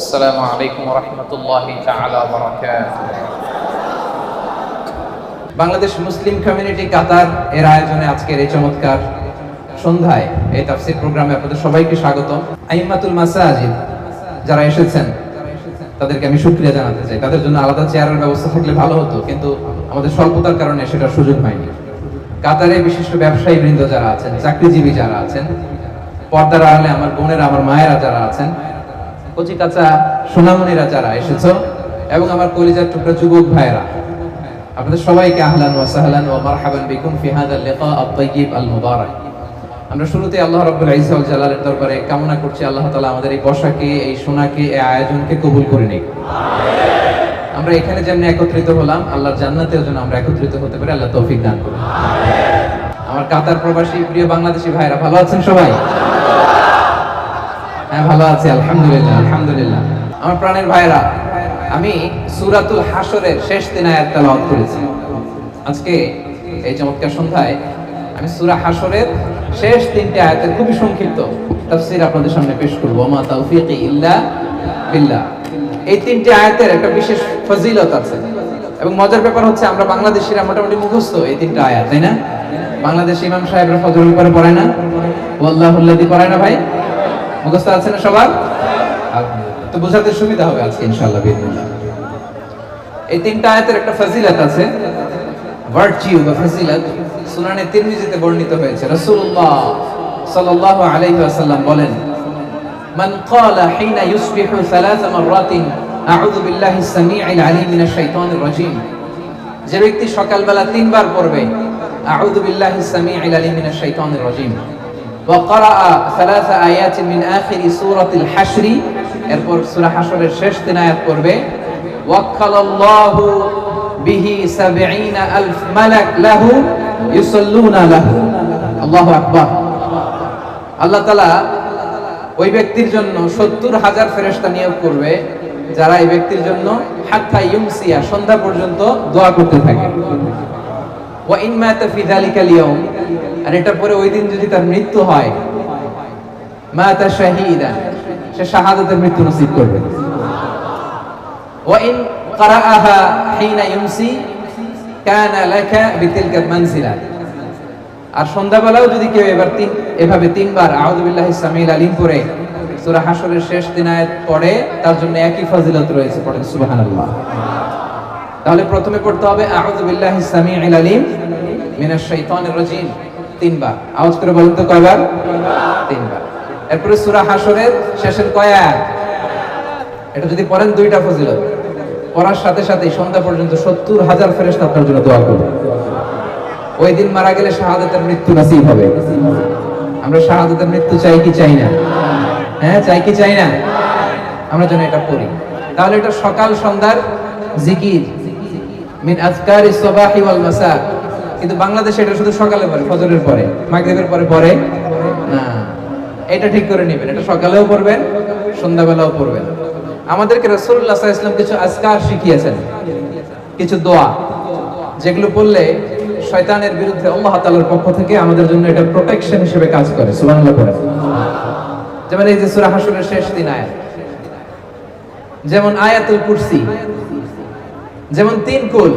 আসসালামু আলাইকুম ওয়া রাহমাতুল্লাহি তাআলা ওয়া বারাকাতুহু। বাংলাদেশ মুসলিম কমিউনিটি কাতার এর আয়োজনে আজকের এই চমৎকার সন্ধ্যায় এই তাফসীর প্রোগ্রামে আপনাদের সবাইকে স্বাগতম। আইম্মাতুল মাসাজিদ যারা এসেছেন তাদেরকে আমি শুকরিয়া জানাতে চাই। তাদের জন্য আলাদা চেয়ারের ব্যবস্থা থাকলে ভালো হতো, কিন্তু আমাদের স্বল্পতার কারণে সেটার সুযোগ হয়নি। কাতারে বিশিষ্ট ব্যবসায়ী বৃন্দ যারা আছেন, চাকরিজীবী যারা আছেন, পর্দার আড়ালে আমার বোনেরা, আমার মায়েরা যারা আছেন, কচি কাঁচা সোনামণিরা যারা এসেছো, এবং আমার কলিজার টুকরা যুবক ভাইয়েরা, আপনাদের সবাইকে আহলান ওয়া সাহলান ওয়া মারহাবান বিকুম ফি হাযাল লিকা আত-তাইয়্যিব আল-মুবারাক। আমরা শুরুতে আল্লাহ রাব্বুল ইজ্জত ওয়াল জালালের দরবারে কামনা করছি আল্লাহ তাআলা আমাদের এই বসাকে, এই শোনাকে, এই আয়োজনকে কবুল করে নিক। আমিন। আমরা এখানে যেমন একত্রিত হলাম, আল্লাহর জান্নাতেও যেন আমরা একত্রিত হতে পারি, আল্লাহ তৌফিক দান করুন। আমিন। আমার কাতার প্রবাসী প্রিয় বাংলাদেশী ভাইয়েরা ভালো আছেন সবাই? হ্যাঁ, ভালো আছি আলহামদুলিল্লাহ, আলহামদুলিল্লাহ। আমার প্রাণের ভাইরা, আমি সূরাতুল হাশরের শেষ 3 আয়াত তেলাওয়াত করেছি। আজকে এই চমৎকার সন্ধ্যায় আমি সূরা হাশরের শেষ 3টি আয়াতের খুবই সংক্ষিপ্ত তাফসীর আপনাদের সামনে পেশ করব। মা তাওফীকি ইল্লা বিল্লাহ। এই 3টি আয়াতের একটা বিশেষ ফজিলত আছে, এবং মজার ব্যাপার হচ্ছে আমরা বাংলাদেশিরা মোটামুটি মুখস্থ এই 3টা আয়াত, তাই না? বাংলাদেশি ইমাম সাহেবরা ফজরের পরে পড়ে না? ওয়াল্লাহুল্লাযী পড়ে না ভাই? মুখস্থ আছে না সবার? তো বোঝাতে সুবিধা হবে আজকে ইনশাআল্লাহ বিসমিল্লাহ। এই 3টা আয়াতের একটা ফজিলত আছে, ভার্চু বা ফজিলত সুনানে তিরমিজিতে বর্ণিত হয়েছে। রাসূলুল্লাহ সাল্লাল্লাহু আলাইহি ওয়াসাল্লাম বলেন, মান ক্বালা হিনা ইউসবিহু 3 মাররাতিন আউযু বিল্লাহিস সামিউল আলিম মিনাশ শাইতানির রাজীম। যে ব্যক্তি সকালবেলা 3 বার পড়বে আউযু বিল্লাহিস সামিউল আলিম মিনাশ শাইতানির রাজীম, وقرأ 3 آيات من آخر سورة الحشر, এরপর সূরা হাশরের শেষ 3 আয়াত পড়বে, ওয়াক্কালাল্লাহু বিহি 70,000 মালাক লাহু ইউসাল্লুনা লাহু। আল্লাহু আকবার। আল্লাহ তাআলা ওই ব্যক্তির জন্য 70,000 ফেরেশতা নিয়োগ করবে, যারা এই ব্যক্তির জন্য হাত্তা ইউমসিয়া, সন্ধ্যা পর্যন্ত দোয়া করতে থাকে। ওয়া ইন মাতা ফি যালিকাল ইয়াউম, আর এটা পরে ওই দিন যদি তার মৃত্যু হয়, মাতা শাহীদান, সে শাহাদাতের মৃত্যু নসিব করবে। ওয়া ইন ক্বারাআহা হিনা ইউমসি কানা লাকা বিতিলকা মানজিলা, আর সন্ধ্যাবেলাও যদি কেউ এভাবে 3 বার আউযু বিল্লাহিস সামিউল আলিম পড়ে সূরা হাশরের শেষ 3 আয়াত পড়ে, তার জন্য একই ফজিলত রয়েছে। পড়েন সুবহানাল্লাহ। তাহলে প্রথমে পড়তে হবে আউযু বিল্লাহিস সামিউল আলিম মিনাশ শাইতানির রাজীম 3 বার। আওয়াজ করে বলেন তো কয়বার? 3 বার। এরপরে সূরা হাশরের শেষের কয় আয়াত? এটা যদি পড়েন 2টা ফজিলত। পড়ার সাথে সাথে সন্ধ্যা পর্যন্ত 70,000 ফেরেশতা আপনার জন্য দোয়া করবে। ওই দিন মারা গেলে শাহাদাতের মৃত্যু নসিব হবে। আমরা শাহাদাতের মৃত্যু চাই কি চাই না? হ্যাঁ, চাই কি চাই না? আমরা যেন এটা পড়ি। তাহলে এটা সকাল সন্ধ্যার জিকির, মিন আযকারিস সাবাহি ওয়াল মাসা। কিন্তু বাংলাদেশে এটা শুধু সকালে পড়ে, ফজরের পরে, মাগরিবের পরে পড়ে না। এটা ঠিক করে নেবেন, এটা সকালেও পড়বেন, সন্ধ্যাবেলাও পড়বেন। আমাদেরকে রাসূলুল্লাহ সাল্লাল্লাহু আলাইহি ওয়াসাল্লাম কিছু আজকার শিখিয়েছেন, কিছু দোয়া, যেগুলো পড়লে শয়তানের বিরুদ্ধে আল্লাহ তাআলার পক্ষ থেকে আমাদের জন্য এটা প্রোটেকশন হিসেবে কাজ করে। সুবহানাল্লাহ পড়েন। যেমন এই যে সূরা হাশরের শেষ 3 আয়াত, যেমন আয়াতুল কুরসি, যেমন 3 কুল।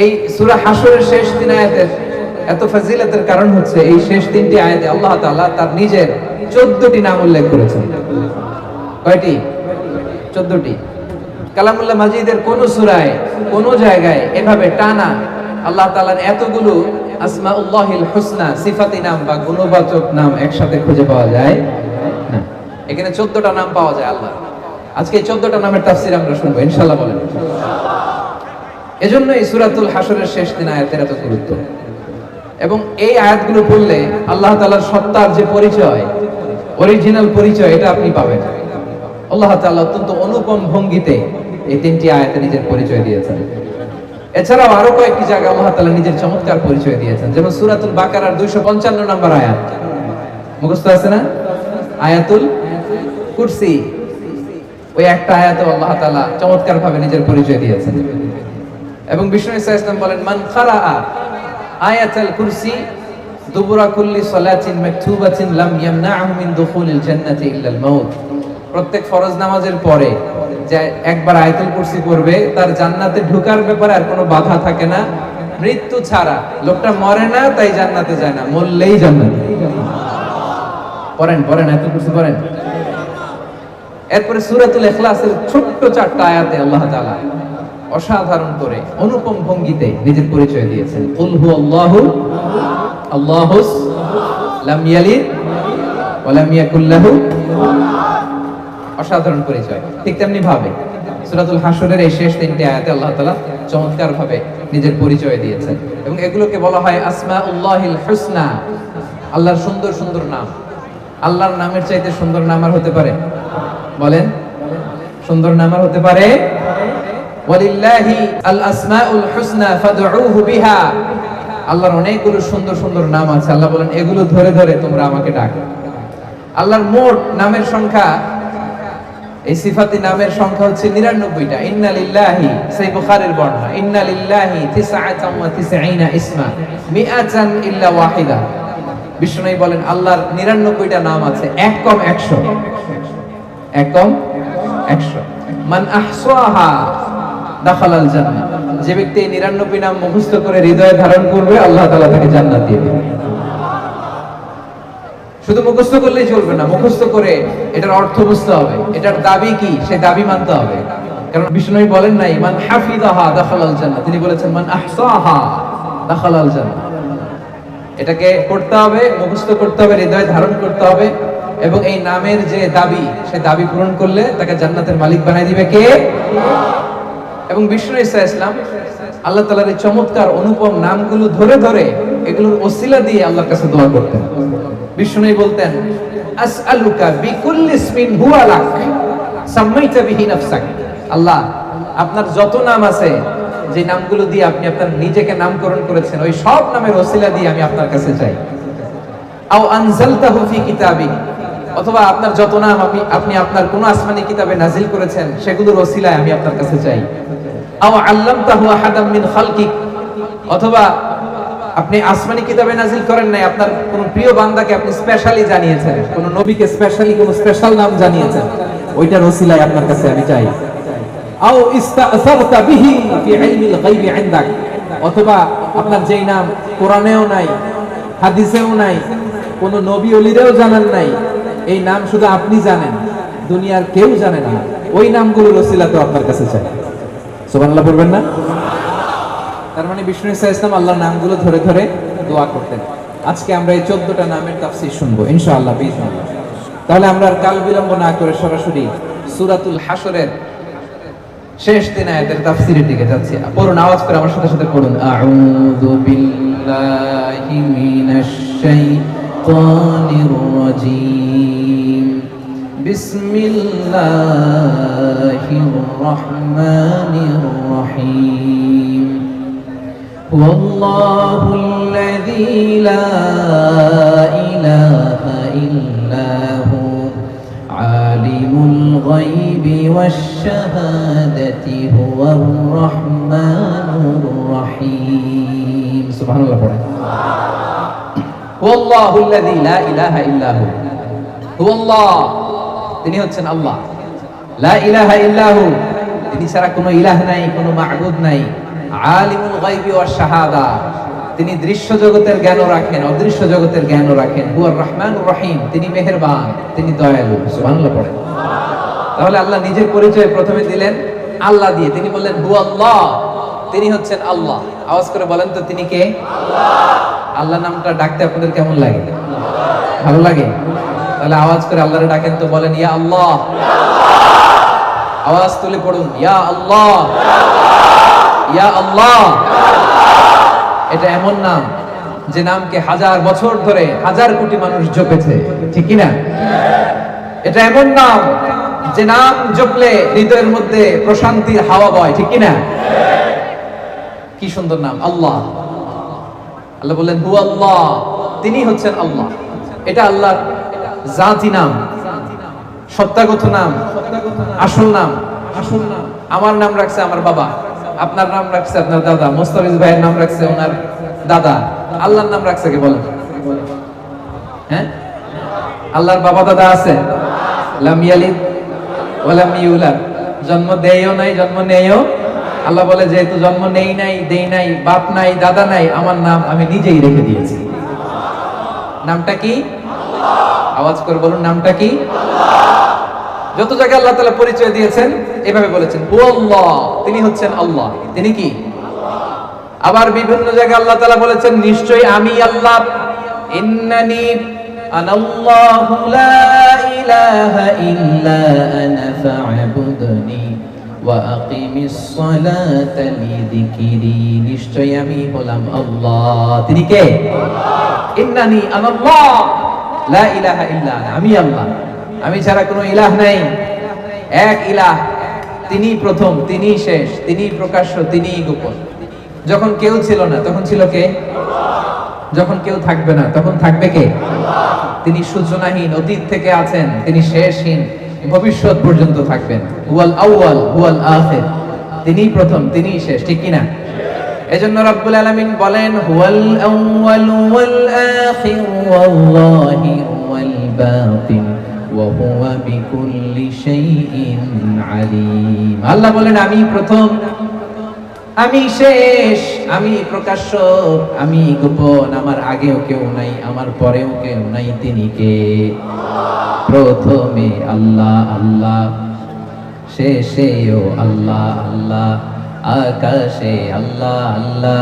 এই সূরা হাশরের শেষ 3 আয়াতের এত ফজিলতের কারণ হচ্ছে এই শেষ 3টি আয়াতে আল্লাহ তাআলা তার নিজের 14টি নাম উল্লেখ করেছেন। কয়টি? 14টি। কালামুল্লাহ মাজিদের কোন সূরায়, কোন জায়গায় এভাবে টানা আল্লাহ তাআলার এতগুলো আসমাউল্লাহিল হুসনা, সিফাতি নাম বা গুণবাচক নাম একসাথে খুঁজে পাওয়া যায় না। এখানে 14টা নাম পাওয়া যায় আল্লাহ। আজকে এই 14টা নামের তাফসীর আমরা শুনবো ইনশাআল্লাহ। বলেন এজন্য এই সূরাতুল হাশরের শেষ 3 আয়াতের এত গুরুত্ব। এবং এই আয়াতগুলো পড়লে আল্লাহ তাআলার সত্তার যে পরিচয়, অরিজিনাল পরিচয়, এটা আপনি পাবেন। আল্লাহ তাআলা অত্যন্ত অনুপম ভঙ্গিতে এই 3টি আয়াতে নিজের পরিচয় দিয়েছেন। এছাড়াও আরো কয়েকটি জায়গায় আল্লাহ তাআলা নিজের চমৎকার পরিচয় দিয়েছেন। যেমন সূরাতুল বাকারার 255 নম্বর আয়াত, মুখস্থ আছে না? আয়াতুল কুরসি, ওই একটা আয়াতে আল্লাহ তাআলা চমৎকার ভাবে নিজের পরিচয় দিয়েছেন। এবং বিষ্ণু ইসা ইসলাম বলেন, মান ক্বারাআ আয়াতুল কুরসি দুবুরা কুল্লি সালাতিন মাকতুবাতিন লাম ইয়ামনাহু মিন দুখুলিল জান্নাতি ইল্লাল মাউত। প্রত্যেক ফরজ নামাজের পরে যে একবার আয়াতুল কুরসি পড়বে তার জান্নাতে ঢোকার ব্যাপারে আর কোনো বাধা থাকে না, মৃত্যু ছাড়া। লোকটা মরে না তাই জান্নাতে যায় না, মরলেই জান্নাতে। পড়েন পড়েন আয়াতুল কুরসি পড়েন। এরপরে সূরাতুল ইখলাসের ছোট্ট 4টা আয়াতে আল্লাহ তাআলা অসাধারণ করে অনুপম ভঙ্গিতে নিজের পরিচয় দিয়েছেন। কুল হুয়াল্লাহু আল্লাহুস লাম ইয়ালিদ ওয়া লাম ইয়াকুল লাহু, অসাধারণ পরিচয়। ঠিক তেমনি ভাবে সূরাতুল হাশরের এই শেষ 3টে আয়াতে আল্লাহ তাআলা চমৎকার ভাবে নিজের পরিচয় দিয়েছেন এবং এগুলোকে বলা হয় আসমাউল্লাহিল হুসনা, আল্লাহর সুন্দর সুন্দর নাম। আল্লাহর নামের চাইতে সুন্দর নাম আর হতে পারে? বলেন, সুন্দর নাম আর হতে পারে? ওয়ালিল্লাহি আল আসমাউল হুসনা ফাদউহু বিহা, আল্লাহর অনেকগুলো সুন্দর সুন্দর নাম আছে। আল্লাহ বলেন এগুলো ধরে ধরে তোমরা আমাকে ডাকো। আল্লাহর মোট নামের সংখ্যা, এই সিফাতি নামের সংখ্যা হচ্ছে 99টা। ইন্না লিল্লাহি, সেই বুখারীর বর্ণনা, ইন্না লিল্লাহি 99 ইসমা মিআতান ইল্লা ওয়াহিদা। বিষ্ণু বলেন আল্লাহর 99টা নাম আছে, এক কম 100, এক কম 100। মান আহসাহা দাখালাল জান্নাহ, যে ব্যক্তি 99 নাম মুখস্থ করে হৃদয়ে ধারণ করবে আল্লাহ তাআলা তাকে জান্নাত দিয়ে দিবেন। শুধু মুখস্থ করলেই চলবে না, মুখস্থ করে এটার অর্থ বুঝতে হবে, এটার দাবি কি সেই দাবি মানতে হবে। কারণ বিষ্ণু বলেন নাই মান হাফিযাহা দাখালাল জান্নাহ, তিনি বলেছেন মান আহসাহা দাখালাল জান্নাহ। এটাকে পড়তে হবে, মুখস্থ করতে হবে, হৃদয়ে ধারণ করতে হবে এবং এই নামের যে দাবি সেই দাবি পূরণ করলে তাকে জান্নাতের মালিক বানাই দিবে কে? এবং বিষ্ণু ঈসা ইসলাম আল্লাহ তাআলার এই চমৎকার অনুপম নামগুলো ধরে ধরে এগুলোর ওসিলা দিয়ে আল্লাহর কাছে দোয়া করতেন। বিষ্ণু বলতেন আসআলুকা বিকুল্লি ইসমিন হুয়া লাক সাম্মাইতা বিহি নাফসাক, আল্লাহ আপনার যত নাম আছে, যে নামগুলো দিয়ে আপনি আপনার নিজেকে নামকরণ করেছেন, ওই সব নামের ওসিলা দিয়ে আমি আপনার কাছে চাই। আও আনজালতাহু ফি কিতাবিক, অথবা আপনার যত নাম আপনি আপনার কোন আসমানি কিতাবে নাজিল করেছেন সেগুলোর ওসিলায় আমি আপনার কাছে চাই। আও আল্লামতাহু আহাদাম মিন খালকিক, অথবা আপনি আসমানি কিতাবে নাজিল করেন নাই, আপনার কোন প্রিয় বান্দাকে আপনি স্পেশালি জানিয়েছেন, কোন নবীকে স্পেশালি কোন স্পেশাল নাম জানিয়েছেন, ওইটার ওসিলায় আপনার কাছে আমি চাই। আও ইস্তাসারতা বিহি ফি ইলমিল গায়বি ইনদাক, অথবা আপনার যেই নাম কোরআনেও নাই, হাদিসেও নাই, কোন নবী ওলিরাও জানেন নাই, এই নাম শুধু আপনি জানেন, দুনিয়ার কেউ জানে না, ওই নামগুলোর ওসিলা তো আপনার কাছে চাই। সুবহানাল্লাহ বলবেন না? তার মানে বিষ্ণু ঈসা ইসলাম আল্লাহর নামগুলো ধরে ধরে দোয়া করতেন। আজকে আমরা এই 14টা নামের তাফসীর শুনবো ইনশাআল্লাহ বিইজনিল্লাহ। তাহলে আমরা আর কাল বিলম্ব না করে সরাসরি সূরাতুল হাশরের শেষ 3 আয়াতের তাফসীরের দিকে যাচ্ছি। পড়ুন, আওয়াজ করে আমার সাথে সাথে পড়ুন। আউযু বিল্লাহি মিনাশ শাইতানির রাজীম, বিসমিল্লাহির রাহমানির রহিম। হুয়াল্লাহুল্লাযী লা ইলাহা ইল্লা হু আলিমুল গায়বি ওয়াশ শাহাদাতি হুয়ার রাহমানুর রহিম। সুবহানাল্লাহ পড়েন। হুয়াল্লাহুল্লাযী লা ইলাহা ইল্লা হু, হুয়াল্লাহ তিনি হচ্ছেন আল্লাহ, লা ইলাহা ইল্লা হু তিনি ছাড়া কোনো ইলাহ নাই, কোনো মা'বুদ নাই। আলিমুল গায়বি ওয়াশ শাহাদা তিনি দৃশ্য জগতের জ্ঞানও রাখেন, অদৃশ্য জগতের জ্ঞানও রাখেন। হুয়ার রহমানুর রহিম তিনি মেহেরবান, তিনি দয়ালু। সুবহানাল্লাহ পড়েন। তাহলে আল্লাহ নিজের পরিচয় প্রথমে দিলেন আল্লাহ দিয়ে, তিনি বললেন হুয়াল্লাহ, তিনি হচ্ছেন আল্লাহ। আওয়াজ করে বলেন তো তিনি কে? আল্লাহ। আল্লাহ নামটা ডাকতে আপনাদের কেমন লাগে? ভালো লাগে? তাহলে আওয়াজ করে আল্লাহরে ডাকেন তো, বলেন ইয়া আল্লাহ। আওয়াজ তুলে পড়ুন ইয়া আল্লাহ, ইয়া আল্লাহ। এটা এমন নাম যে নামকে 1000 বছর ধরে 1000 কোটি মানুষ জপেছে, ঠিক কি না? এটা এমন নাম যে নাম জপলে হৃদয়ের মধ্যে প্রশান্তির হাওয়া বয়, ঠিক কি না? কি সুন্দর নাম আল্লাহ। আল্লাহ বললেন হু আল্লাহ, তিনি হচ্ছেন আল্লাহ। এটা আল্লাহর জাতি নাম, সত্তাগত নাম, আসল নাম। আসল নাম আমার নাম রাখছে আমার বাবা, আপনার নাম রাখছে আপনার দাদা, মোস্তাফিজ ভাইয়ের নাম রাখছে ওনার দাদা। আল্লাহর নাম রাখছে কে বলেন? হ্যাঁ, আল্লাহর বাবা দাদা আছে? লাম ইয়ালিদ ওয়ালাম ইউলাদ, জন্ম দেয়ও নাই, জন্ম নেয়ও। আল্লাহ বলে যেহেতু জন্ম নেই নাই, দেই নাই, বাপ নাই, দাদা নাই, আমার নাম আমি নিজেই রেখে দিয়েছি। নামটা কি? আওয়াজ করে বলুন, নামটা কি? যত জায়গায় আল্লাহ তাআলা পরিচয় দিয়েছেন এভাবে বলেছেন হুয়াল্লাহ, তিনি হচ্ছেন আল্লাহ। তিনি কি? আবার বিভিন্ন জায়গায় আল্লাহ তাআলা বলেছেন নিশ্চয়ই আমি আল্লাহ, ইন্নানি আনাল্লাহু লা ইলাহা ইল্লা আনা ফা'বুদনি ওয়া আকিমিস সালাতা লিযিকরি, নিশ্চয়ই আমি হলাম আল্লাহ। তিনি কে? ইন্নানি আনাল্লাহ লা ইলাহা ইল্লা আনা, আমি আল্লাহ, আমি ছাড়া কোনো ইলাহ নাই। এক ইলাহ, তিনি প্রথম, তিনি শেষ, তিনি প্রকাশ্য, তিনি গোপন। যখন কেউ ছিল না তখন ছিল কে? যখন কেউ থাকবে না তখন থাকবে কে? তিনি সূচনাহীন, অতীত থেকে আছেন, তিনি শেষহীন, ভবিষ্যৎ পর্যন্ত থাকবেন। হুয়াল আউয়াল হুয়াল আখির, তিনি প্রথম, তিনি শেষ, ঠিক কি না? এজন্য রব্বুল আলামিন বলেন হুয়াল আউয়াল ওয়াল আখির ওয়াল যাহির ওয়াল বাতিন ওয়া হুয়া বিকুল্লি শাইইন আলীম। আল্লাহ বলেন আমি প্রথম, আমি শেষ, আমি প্রকাশ্য, আমি গোপন, আমার আগেও কেউ নাই, আমার পরেও কেউ নাই। তিনি কে? প্রথমে আল্লাহ আল্লাহ, শেষেও আল্লাহ আল্লাহ, আকাশে আল্লাহ আল্লাহ,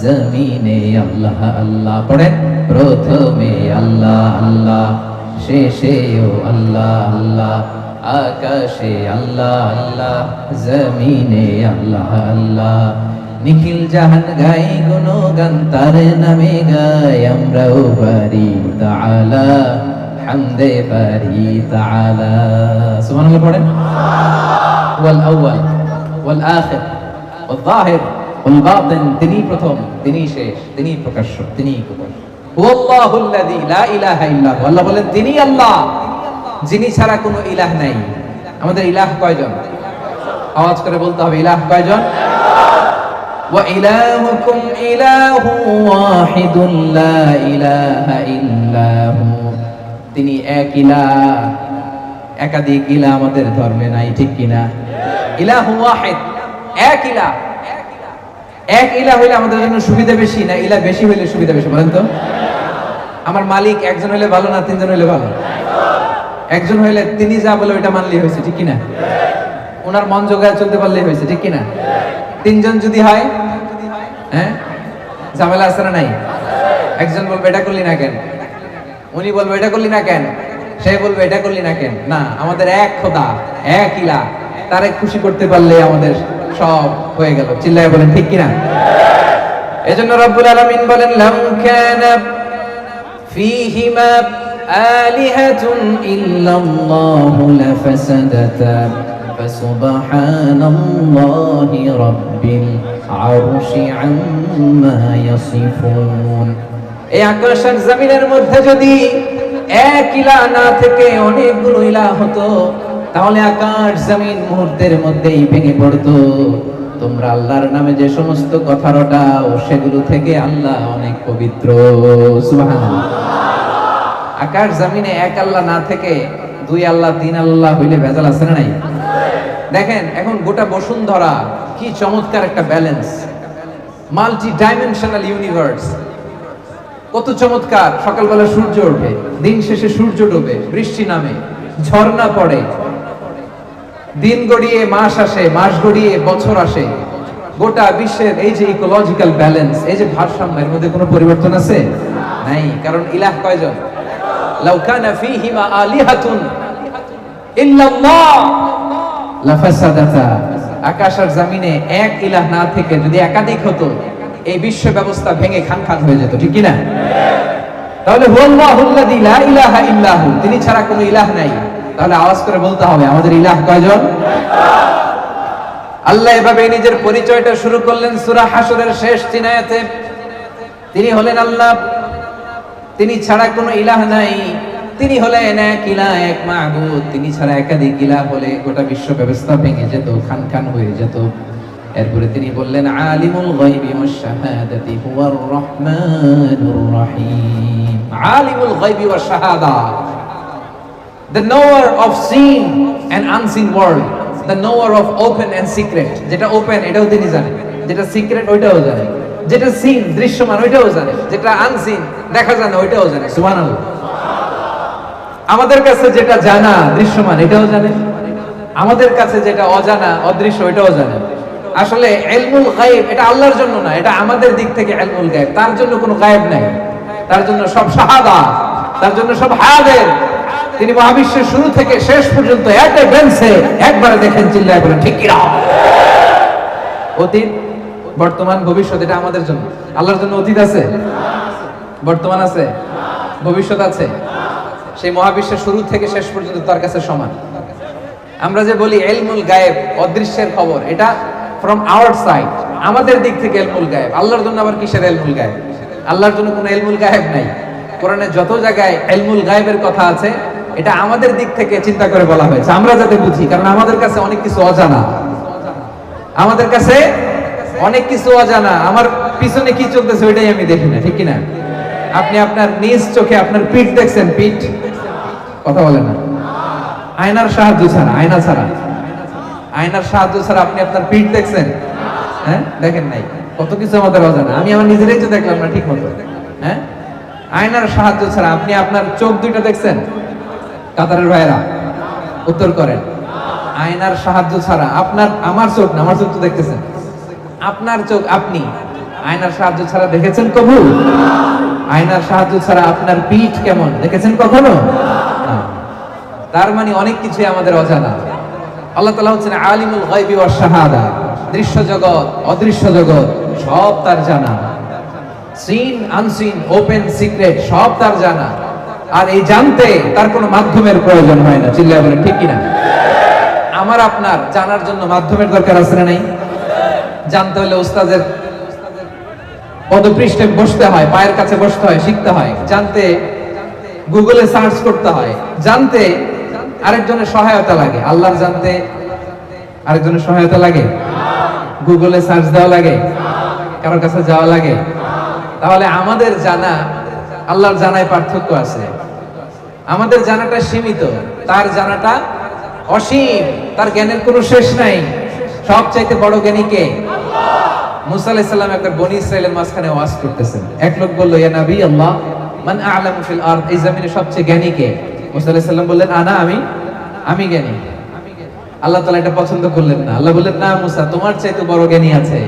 জমিনে আল্লাহ আল্লাহ। পড়েন, প্রথমে আল্লাহ আল্লাহ, শেষেও আল্লাহ আল্লাহ, আকাশে আল্লাহ আল্লাহ, জমিনে আল্লাহ আল্লাহ। নিখিল জাহান গাই গুণগান, তার নামে গাই আমরাও পারি তাআলা, হামদে পারি তাআলা। সুবহানাল্লাহ পড়েন। ওয়াল আউয়াল ওয়াল আখির ওয়াল যাহির ওয়াল বাতিন, তিনি প্রথম, তিনি শেষ, তিনি প্রকাশ্য, তিনি গোপন। হুয়াল্লাহুল্লাযী লা ইলাহা ইল্লা হু, আল্লাহ বলেন তিনি আল্লাহ, যিনি ছাড়া কোনো ইলাহ নাই। আমাদের ইলাহ কয়জন? আওয়াজ করে বলতে হবে, ইলাহ কয়জন? ওয়া ইলাহুকুম ইলাহু ওয়াহিদুন লা ইলাহা ইল্লা হু, তিনি এক ইলাহ, একাধিক ইলাহ আমাদের ধর্মে নাই, ঠিক কি না? ইলাহু ওয়াহিদ, এক ইলাহ। এক ইলাহ হইলে আমাদের জন্য সুবিধা বেশি না ইলাহ বেশি হইলে সুবিধা বেশি? বলেন তো। আমার মালিক একজন হইলে ভালো না তিনজন হইলে ভালো? একজন হইলে তিনি যা বলে ওইটা মানলেই হয়েছে, ঠিক কিনা? ওনার মন জোগায় চলতে পারলেই হয়েছে, ঠিক কিনা? তিনজন যদি হয়, হ্যাঁ, ঝামেলা আছে না নাই? একজন বলবে এটা করলি না কেন, উনি বলবে এটা করলি না কেন, সে বলবে এটা করলি না কেন। না, আমাদের এক খোদা, এক ইলাহ, তারে খুশি করতে পারলে আমাদের সব হয়ে গেল। চিল্লায় বলেন ঠিক কিনা? এজন্য রব্বুল আলামিন বলেন লাম কানা ফীহিমা আলিহাতুন ইল্লাল্লাহু লাফাসাদাতা ফাসুবহানাল্লাহি রাব্বিল আরশি আম্মা ইয়াসিফুন। এই আকাশ আর জমিনের মধ্যে যদি এক ইলাহ না থেকে অনেকগুলো ইলাহ হতো, তাহলে আকাশ জমিন মুহূর্তের মধ্যেই ভেঙে পড়তো। তোমরা আল্লাহর নামে যে সমস্ত কথা রটাও, সেগুলো থেকে আল্লাহ অনেক পবিত্র। সুবহানাল্লাহ। আকাশ জমিনে এক আল্লাহ না থেকে দুই আল্লাহ, তিন আল্লাহ হইলে ভেজাল আছে না নাই? দেখেন এখন গোটা বসুন্ধরা কি চমৎকার একটা ব্যালেন্স, মাল্টি ডাইমেনশনাল ইউনিভার্স, কত চমৎকার। সকালবেলা সূর্য ওঠে, দিন শেষে সূর্য ডোবে, বৃষ্টি নামে, ঝর্ণা পড়ে, দিন গড়িয়ে মাস আসে, মাস গড়িয়ে বছর আসে। গোটা বিশ্বের এই যে ইকোলজিক্যাল ব্যালেন্স, এই যে ভারসাম্য, এর মধ্যে কোনো পরিবর্তন আছে? নাই। কারণ ইলাহ কয়জন? লাউ কানা ফীহিমা আলিহাতুন ইল্লাল্লাহ লাফাসাদাতা। আকাশ আর জমিনে এক ইলাহ না থেকে যদি একাধিক হতো, এই বিশ্ব ব্যবস্থা ভেঙে খান খান হয়ে যেত, ঠিক কি না? তাহলে হুয়াল্লাহুল্লাযী লা ইলাহা ইল্লা হু, তিনি ছাড়া কোনো ইলাহ নাই। তাহলে আওয়াজ করে বলতে হবে আমাদের ইলাহ কয়জন? আল্লাহ এভাবে নিজের পরিচয়টা শুরু করলেন সূরা হাশরের শেষ 3 আয়াতে। তিনি হলেন আল্লাহ, তিনি ছাড়া কোনো ইলাহ নাই, তিনি হলেন এক ইলাহ, এক মাবুদ। তিনি ছাড়া একাধিক ইলাহ হলে গোটা বিশ্ব ব্যবস্থা ভেঙে যেত, খান খান হয়ে যেত। এরপরে তিনি বললেন আলিমুল গায়বি ওয়াশ শাহাদাতি হুয়ার রহমানুর রহিম। আলিমুল গায়বি ওয়াশ শাহাদা, the knower of sin and unseen world, the knower of open and secret. যেটা ওপেন এটাও তিনি জানেন, যেটা সিক্রেট ওইটাও জানেন, যেটা সিন দৃশ্যমান ওইটাও জানেন, যেটা আনসিন দেখা যায় না ওইটাও জানে। সুবহানাল্লাহ। আমাদের কাছে যেটা জানা দৃশ্যমান এটাও জানে, আমাদের কাছে যেটা অজানা অদৃশ্য ওইটাও জানে। আসলে ইলমুল গায়ব এটা আল্লাহর জন্য না, এটা আমাদের দিক থেকে ইলমুল গায়ব। তার জন্য কোনো গায়ব নাই, তার জন্য সব শাহাদা, তার জন্য সব হায়াতের। তিনি মহাবিশ্বের শুরু থেকে শেষ পর্যন্ত একটা বেঞ্চে একবারে দেখেন, চিল্লায় বলেন ঠিক কি না? অতীত বর্তমান ভবিষ্যৎ এটা আমাদের জন্য। আল্লাহর জন্য অতীত আছে, বর্তমান আছে, ভবিষ্যৎ আছে। সেই মহাবিশ্বের শুরু থেকে শেষ পর্যন্ত তার কাছে সমান। আমরা যে বলি ইলমুল গায়েব অদৃশ্যের খবর, এটা ফ্রম আওয়ার সাইড, আমাদের দিক থেকে ইলমুল গায়েব। আল্লাহর জন্য আবার কিসের ইলমুল গায়েব? আল্লাহর জন্য কোনো ইলমুল গায়েব নাই। কোরআনে যত জায়গায় ইলমুল গায়েবের কথা আছে এটা আমাদের দিক থেকে চিন্তা করে বলা হয়েছে, আমরা যাতে বুঝি। কারণ আমাদের কাছে অনেক কিছু অজানা, আমাদের কাছে অনেক কিছু অজানা। আমার পিছনে কি চলতেছে ওইটাই আমি দেখি না, ঠিক কিনা? আপনি আপনার নিজ চোখে আপনার পিঠ দেখছেন? পিঠ কথা বলে না, আয়নার সাহায্য ছাড়া, আয়নার সাহায্য ছাড়া আপনি আপনার পিঠ দেখছেন? হ্যাঁ, দেখেন নাই। কত কিছু আমাদের অজানা, আমি আমার নিজেরাই তো দেখলাম না ঠিক মতো। হ্যাঁ, আয়নার সাহায্য ছাড়া আপনি আপনার চোখ দুইটা দেখছেন? কাতারের ভাইরা উত্তর করেন। আয়নার সাহায্য ছাড়া আপনার, আমার চোখ না, আমার চোখ তো দেখতেছেন, আপনার চোখ আপনি আয়নার সাহায্য ছাড়া দেখেছেন কবু? আয়নার সাহায্য ছাড়া আপনার পিঠ কেমন দেখেছেন কখনো? তার মানে অনেক কিছুই আমাদের অজানা। আল্লাহ তাআলা হচ্ছেন আলিমুল গায়বি ওয়াশ শাহাদা, দৃশ্য জগৎ অদৃশ্য জগৎ সব তার জানা। সিন আনসিন ওপেন সিক্রেট সব তার জানা। আর এই জানতে তার কোনো মাধ্যমের প্রয়োজন হয় না, চিল্লায় বলেন ঠিক কিনা? আমার আপনার জানার জন্য মাধ্যমের দরকার আছে না নাই? জানতে হলে উস্তাদের পদপৃষ্ঠে বসতে হয়, পায়ের কাছে বসতে হয়, শিখতে হয়। জানতে গুগলে সার্চ করতে হয়। জানতে আরেকজনের সহায়তা লাগে। আল্লাহর জানতে আরেকজনের সহায়তা লাগে? গুগলে সার্চ দেওয়া লাগে? কারোর কাছে যাওয়া লাগে? তাহলে আমাদের জানা আল্লাহর জানায় পার্থক্য আছে। আমাদের জানাটা সীমিত, তার জানাটা অসীম। তার জ্ঞানের কোনো শেষ নাই। সবচাইতে বড় জ্ঞানী কে? মুসা আলাইহিস সালাম একবার বনি ইসরাইলের মাঝখানে ওয়াজ করতেছেন। এক লোক বলল, ইয়া নবী আল্লাহ, মান আ'লামু ফিল আরদ, এই জমিনে সবচেয়ে জ্ঞানী কে? মুসা আলাইহিস সালাম বললেন, আনা, আমি জ্ঞানী। আল্লাহ তাআলা এটা পছন্দ করলেন না। আল্লাহ বললেন, না মুসা, তোমার চাইতে বড় জ্ঞানী আছে।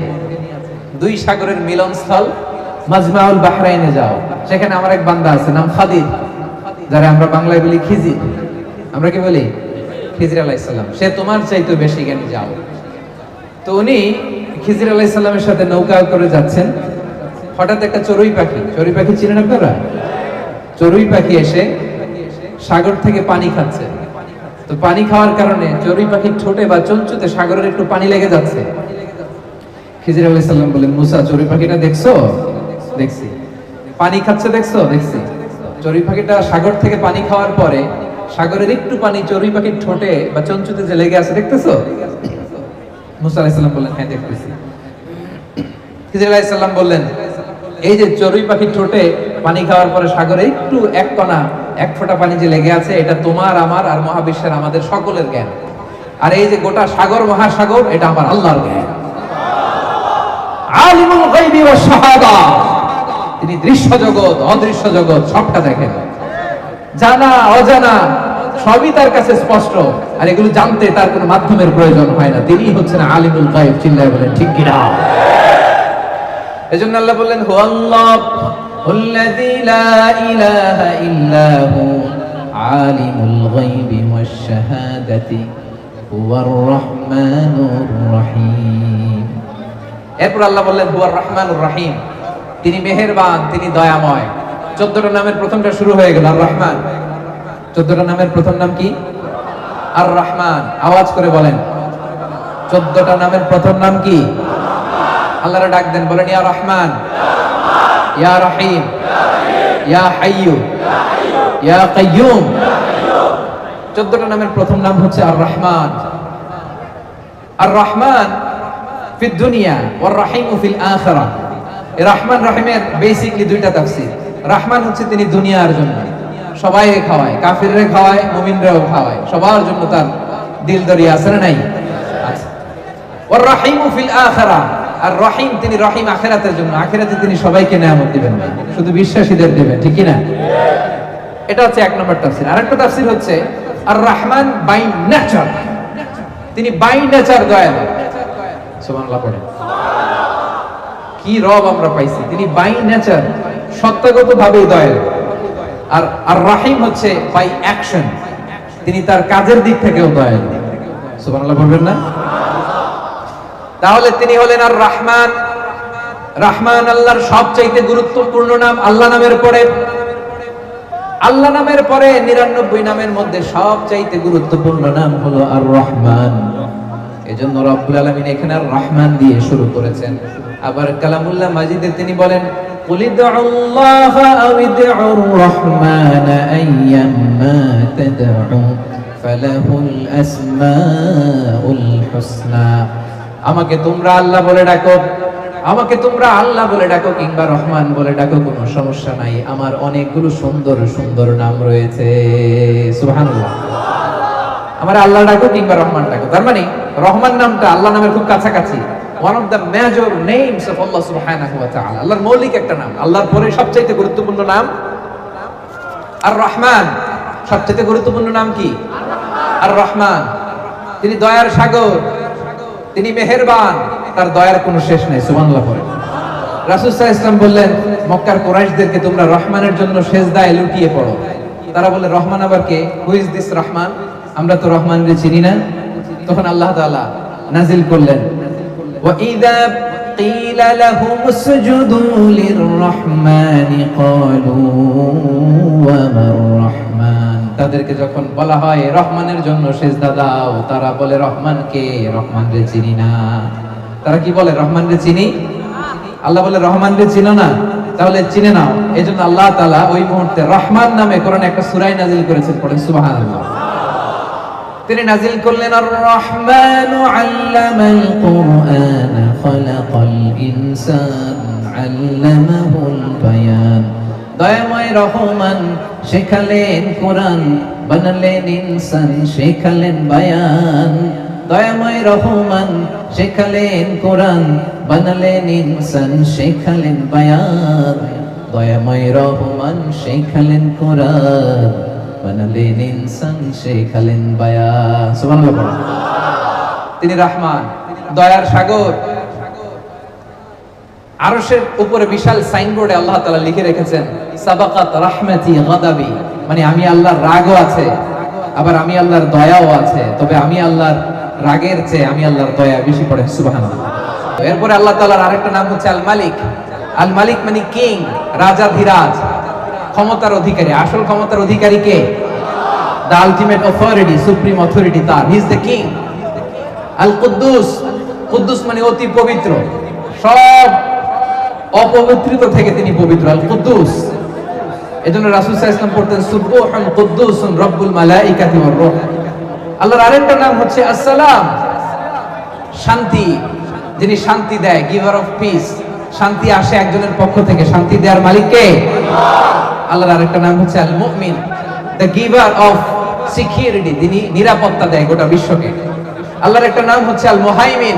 দুই সাগরের মিলনস্থল মাজমাউল বাহরাইনে যাও, সেখানে আমার এক বান্দা আছে, নাম খাদির, যারা আমরা বাংলায় বলি খিজির। আমরা কি বলি? খিজির আলাইহিস সালাম। সে তোমার চাইতে বেশি জ্ঞানী, যাও। তো উনি খিজির আলাইহিস সালামের সাথে নৌকা করে যাচ্ছেন। হঠাৎ একটা চড়ুই পাখি চিনেন আপনারা? চড়ুই পাখি এসে সাগর থেকে পানি খাচ্ছে। তো পানি খাওয়ার কারণে চড়ুই পাখির ঠোঁটে বা চঞ্চুতে সাগরের একটু পানি লেগে যাচ্ছে। খিজির আলাইহিস সালাম বলেন, মুসা, চড়ুই পাখিটা দেখছো? দেখছি। পানি খাচ্ছে দেখছো? দেখছি। চড়ুই পাখিটা সাগর থেকে পানি খাওয়ার পরে সাগরের একটু পানি চড়ুই পাখির ঠোঁটে বা চঞ্চুতে যে লেগে আছে দেখতেছো? মুসা আলাইহিস সালাম বললেন, হ্যাঁ দেখতেছি। খিজির আলাইহিস সালাম বললেন, এই যে চড়ুই পাখির ঠোঁটে পানি খাওয়ার পরে সাগরে একটু এক কণা, এক ফোঁটা পানি যে লেগে আছে, এটা তোমার, আমার আর মহাবিশ্বের আমাদের সকলের জ্ঞান। আর এই যে গোটা সাগর মহাসাগর, এটা আমার আল্লাহর জ্ঞান। আলিমুল গায়বি ওয়াশ শাহাদা, তিনি দৃশ্য জগৎ অদৃশ্য জগৎ সবটা দেখেন। জানা অজানা সবই তার কাছে স্পষ্ট। আর এগুলো জানতে তার কোনো মাধ্যমের প্রয়োজন হয় না। তিনি হচ্ছেন আলিমুল গায়ব। চিল্লায় বলেন ঠিক কিনা? এজন্য আল্লাহ বললেন, হুয়াল্লাযী লা ইলাহা ইল্লা হু আলিমুল গায়বি ওয়াশ শাহাদাতি হুয়ার রাহমানুর রহিম। এরপর আল্লাহ বললেন, হুয়ার রাহমানুর রহিম, তিনি মেহেরবান, তিনি দয়াময়। 14টা নামের প্রথমটা শুরু হয়ে গেল আর রহমান। 14টা নামের প্রথম নাম কি? আর রহমান। আওয়াজ করে বলেন, 14টা নামের প্রথম নাম কি? আল্লাহর ডাক দেন, বলেন, ইয়া রহমান, ইয়া রহিম, ইয়া হাইয়্যু, ইয়া কাইয়্যুম। 14টা নামের প্রথম নাম হচ্ছে আর রহমান। আর রহমান ফিদ দুনিয়া ওয়ার রহিমু ফিল আখিরাহ। এই রহমান রহিমের বেসিক্যালি দুইটা তাফসীর। রহমান হচ্ছে তিনি দুনিয়ার জন্য, সবাইকে খাওয়ায়, কাফিররে খাওয়ায়, মুমিনরেও খাওয়ায়, সবার জন্য তার দিল দরিয়া আছে না নাই? আচ্ছা। ওয়ার রাহিমু ফিল আখিরা, আর রহিম তিনি রহিম আখিরাতের জন্য, আখিরাতে তিনি সবাইকে নিয়ামত দিবেন না, শুধু বিশ্বাসীদের দিবেন, ঠিক কি না? এটা হচ্ছে এক নম্বর তাফসীর। আরেকটা তাফসীর হচ্ছে আর রহমান বাই নেচার, তিনি বাই নেচার দয়ালু। সুবহানাল্লাহ পড়ে। কি রব আমরা পাইছি, তিনি বাই নেচার সত্যগতভাবেই দয়ালু। আর আর রহিম হচ্ছে বাই অ্যাকশন, তিনি তার কাজের দিক থেকেও দয়ালু। সুবহানাল্লাহ বলবেন না? তাহলে তিনি হলেন আর রহমান। রহমান আল্লাহর সবচাইতে গুরুত্বপূর্ণ নাম। আল্লাহ নামের পরে, আল্লাহ নামের পরে 99 নামের মধ্যে সবচাইতে গুরুত্বপূর্ণ নাম হলো আর রহমান। এজন্য রব্বুল আলামিন এখানে আর রহমান দিয়ে শুরু করেছেন। আবার কালামুল্লাহ মাজিদে তিনি বলেন কুলিদুল্লাহ আও ইদউর রহমান আইয়াম্মা তাদউ ফালাহুল আসমাউল হুসনা। আমাকে তোমরা আল্লাহ বলে ডাকো, আমাকে তোমরা আল্লাহ বলে ডাকো কিংবা রহমান বলে ডাকো, কোনো সমস্যা নাই, আমার অনেকগুলো সুন্দর সুন্দর নাম রয়েছে। সুবহানাল্লাহ। আমার আল্লাহ ডাকো কিংবা রহমান ডাকো, তার মানে রহমান নামটা আল্লাহ নামের খুব কাছাকাছি। One of the major names of Allah সুবহানাহু ওয়া তাআলা, আল্লাহর মৌলিক একটা নাম। আল্লাহর পরে সবচেয়ে গুরুত্বপূর্ণ নাম আর রহমান। সবচেয়ে গুরুত্বপূর্ণ নাম কি? আর রহমান। তিনি দয়ার সাগর, তিনি মেহেরবান, তার দয়ার কোনো শেষ নাই। সুবহানাল্লাহ পড়ে। রাসূল সাল্লাল্লাহু আলাইহি ওয়াসাল্লাম বললেন মক্কার কুরাইশদেরকে তোমরা রহমানের জন্য সিজদায় লুটিয়ে পড়ো। তারা বলে রহমান আবার কে? Who is this Rahman? আমরা তো রহমানকে চিনি না। তখন আল্লাহ তাআলা নাজিল করলেন ওয়া ইযা ক্বিলা লাহুম উসজুদু লির-রহমানি ক্বালু ওয়া মার রহমান। তাদেরকে যখন বলা হয় রহমানের জন্য সিজদা দাও, তারা বলে রহমান কে? রহমান রে চিনি না। তারা কি বলে? রহমান রে চিনি। আল্লাহ বলে রহমান রে চিনো না, তাহলে চিনে নাও। এজন্য আল্লাহ তাআলা ওই মুহূর্তে রহমান নামে কোরআনে একটা সূরা নাযিল করেছেন। পড়েন সুবহানাল্লাহ। তিনি নাযিল করলেন আর রহমানু আল্লামাল কুরআন খালাকাল ইনসান আল্লামাহুল বায়ান। দয়াময় রহমান শেখালেন কোরআন, বানালেন ইনসান, শেখালেন বায়ান। দয়াময় রহমান শেখালেন কোরআন, বানালেন ইনসান, শেখালেন বায়ান। দয়াময় রহমান শেখালেন কোরআন, বানালেন ইনসান, শেখালেন বায়ান। সুবহানাল্লাহ। তিনি রহমান, দয়ার সাগর। আরশের উপরে বিশাল সাইনবোর্ডে আল্লাহ তাআলা লিখে রেখেছেন সাবাকাত রাহমাতি গাদাবি, মানে আমি আল্লাহর রাগও আছে, আবার আমি আল্লাহর দয়াও আছে, তবে আমি আল্লাহর রাগের চেয়ে আমি আল্লাহর দয়া বেশি। পড়েন সুবহানাল্লাহ। এরপরে আল্লাহ তাআলার আরেকটা নাম হচ্ছে আল মালিক। আল মালিক মানে কিং, রাজাধিরাজ, ক্ষমতার অধিকারী। আসল ক্ষমতার অধিকারী কে? The ultimate authority, supreme authority তার। He is the king. আল কুদ্দুস, কুদ্দুস মানে অতি পবিত্র, সব অপবিত্রতা থেকে তিনি পবিত্র। আল কুদ্দুস। এজন্য রাসূল সাল্লাল্লাহু আলাইহি ওয়াসাল্লাম পড়তেন সুবহান কুদ্দুসুন রব্বুল মালাইকাতি ওয়ার রূহ। আল্লাহর আরেকটা নাম হচ্ছে আসসালাম, শান্তি, যিনি শান্তি দেয়, গিভার অফ পিস। শান্তি আসে একজনের পক্ষ থেকে, শান্তি দেওয়ার মালিক কে? আল্লাহর আরেকটা নাম হচ্ছে আল মুমিন, দ্য গিভার অফ সিকিউরিটি, যিনি নিরাপত্তা দেয় গোটা বিশ্বকে। আল্লাহর একটা নাম হচ্ছে আল মুহাইমিন,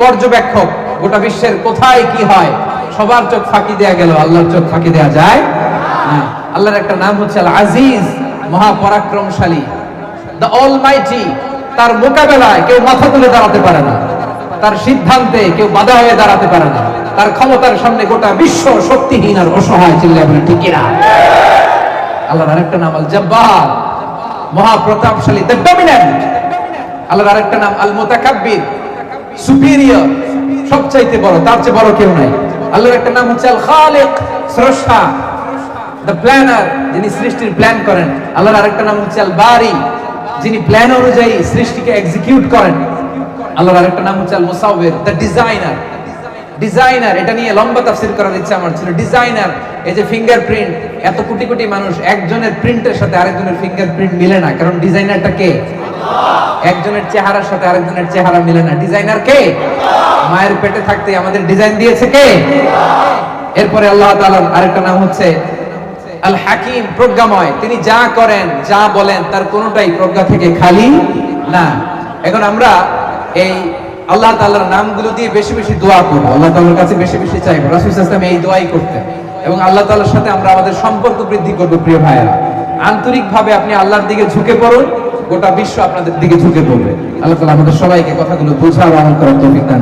পর্যবেক্ষক, গোটা বিশ্বের কোথায় কি হয় সবার চোখ ফাঁকি দেয়া গেল, আল্লাহর চোখ ফাঁকি দেয়া যায় না। আল্লাহর একটা নাম হচ্ছে আল আজিজ, মহাপরাক্রমশালী, দ্য অলমাইটি। তার মোকাবেলায় কেউ মাথা তুলে দাঁড়াতে পারে না, তার সিদ্ধান্তে কেউ বাধা হয়ে দাঁড়াতে পারে না, তার ক্ষমতার সামনে গোটা বিশ্ব শক্তিহীন আর অসহায়। চিল্লায় বলেন ঠিক কিনা? আল্লাহর আরেকটা নাম আল জব্বার, মহাপ্রতাপশালী, দ্য ডমিনেন্ট। আল্লাহর আরেকটা নাম আল মুতাকাব্বির, সুপিরিয়র, সবচাইতে বড়, তার চেয়ে বড় কেউ নাই। আল্লাহর একটা নাম হচ্ছে আল খালিক, স্রষ্টা, দ্য প্ল্যানার, যিনি সৃষ্টির প্ল্যান করেন। আল্লাহর আরেকটা নাম হচ্ছে আল বারি, যিনি প্ল্যান অনুযায়ী সৃষ্টিকে এক্সিকিউট করেন। আল্লাহর আরেকটা নাম হচ্ছে আল মুসাউবির, দ্য ডিজাইনার। ডিজাইনার, এটা নিয়ে লম্বা তাফসীর করার ইচ্ছা আমার ছিল। ডিজাইনার, এই যে ফিঙ্গারপ্রিন্ট, এত কোটি কোটি মানুষ, একজনের প্রিন্টের সাথে আরেকজনের ফিঙ্গারপ্রিন্ট মিলে না, কারণ ডিজাইনারটা কে? একজনের চেহারার সাথে আরেকজনের চেহারা মিলে না, ডিজাইনার কে? মায়ের পেটে থাকতে আমাদের ডিজাইন দিয়েছে কে? এরপরে আল্লাহ তাআলার আরেকটা নাম হচ্ছে আল হাকিম, প্রজ্ঞাময়। তিনি যা করেন, যা বলেন, তার কোনোটাই প্রজ্ঞা থেকে খালি না। এখন আমরা এই আল্লাহ তাআলার নামগুলো দিয়ে বেশি বেশি দোয়া করব, আল্লাহ তাআলার কাছে বেশি বেশি চাইবো। রাসূল সাল্লাল্লাহু আলাইহি ওয়াসাল্লাম এই দোয়াই করতেন এবং আল্লাহ তাআলার সাথে আমরা আমাদের সম্পর্ক বৃদ্ধি করব। প্রিয় ভাইয়েরা, আন্তরিকভাবে আপনি আল্লাহর দিকে ঝুঁকে পড়ুন, গোটা বিশ্ব আপনাদের দিকে ঝুঁকে পড়বে। আল্লাহ তাআলা আমাদের সবাইকে কথাগুলো বোঝার আমল করার তৌফিক দান